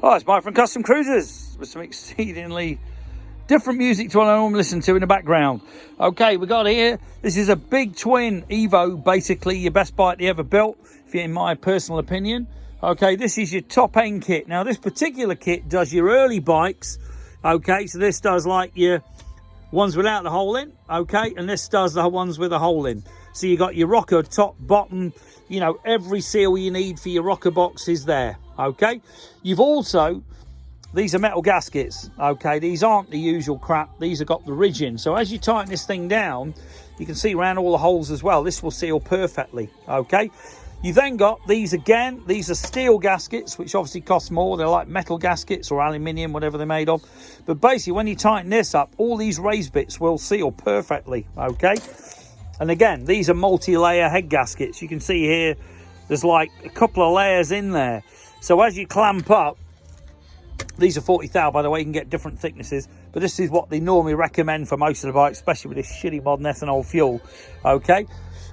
Hi, it's Mike from Custom Cruisers with some exceedingly different music to what I normally listen to in the background. Okay, we got here, this is a big twin Evo, basically your best bike you ever built, if in my personal opinion. Okay, this is your top end kit. Now this particular kit does your early bikes. Okay, so this does like your ones without the hole in, okay, and this does the ones with a hole in. So you got your rocker top, bottom, you know, every seal you need for your rocker box is there. Okay, you've also, these are metal gaskets. Okay, these aren't the usual crap, these have got the ridge in. So as you tighten this thing down, you can see around all the holes as well. This will seal perfectly. Okay, you then got these again. These are steel gaskets, which obviously cost more. They're like metal gaskets or aluminium, whatever they're made of. But basically, when you tighten this up, all these raised bits will seal perfectly. Okay, and again, these are multi-layer head gaskets. You can see here, there's like a couple of layers in there. So as you clamp up, these are 40 thou, by the way, you can get different thicknesses, but this is what they normally recommend for most of the bikes, especially with this shitty modern ethanol fuel. Okay,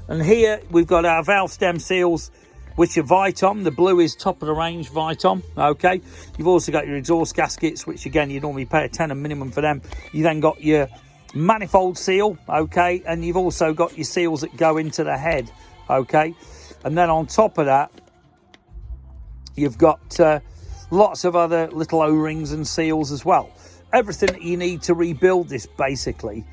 and here we've got our valve stem seals, which are Viton. The blue is top of the range Viton. Okay, you've also got your exhaust gaskets, which again you normally pay a tenner minimum for them. You then got your manifold seal, okay, and you've also got your seals that go into the head. Okay, and then on top of that, you've got lots of other little O-rings and seals as well. Everything that you need to rebuild this, basically.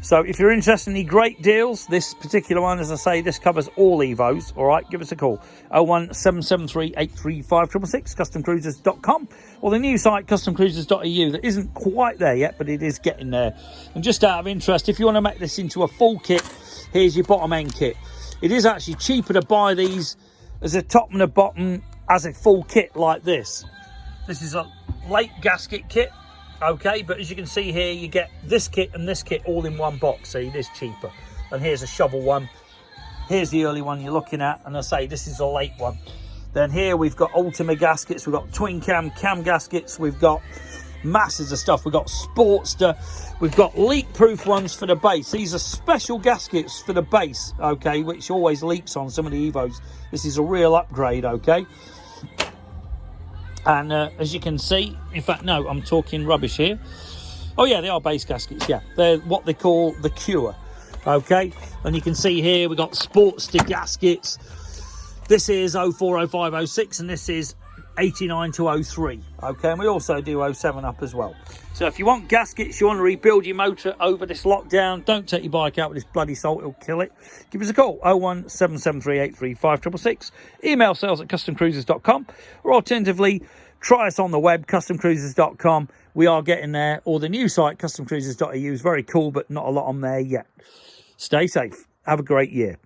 So if you're interested in any great deals, this particular one, as I say, this covers all Evos. All right, give us a call. 01773 835 666, customcruisers.com, or the new site, customcruisers.eu, that isn't quite there yet, but it is getting there. And just out of interest, if you want to make this into a full kit, here's your bottom end kit. It is actually cheaper to buy these as a top and a bottom as a full kit like this. This is a late gasket kit, okay, but as you can see here, you get this kit and this kit all in one box, so it is cheaper. And here's a shovel one, here's the early one you're looking at, and I say this is a late one. Then here we've got Ultima gaskets, we've got twin cam gaskets, we've got masses of stuff, we've got Sportster, we've got leak proof ones for the base. These are special gaskets for the base, okay, which always leaks on some of the Evos. This is a real upgrade, okay. And as you can see, in fact, no, I'm talking rubbish here. Oh yeah, they are base gaskets, yeah. They're what they call the Cure, okay. And you can see here, we've got Sportster gaskets. This is 04, 05, 06, and this is 89 to 03, okay. And we also do 07 up as well. So if you want gaskets, you want to rebuild your motor over this lockdown, don't take your bike out with this bloody salt, it'll kill it. Give us a call, 01773 835 666. Email sales at customcruisers.com, or alternatively, try us on the web, customcruisers.com. We are getting there. Or the new site, customcruisers.eu, is very cool, but not a lot on there yet. Stay safe. Have a great year.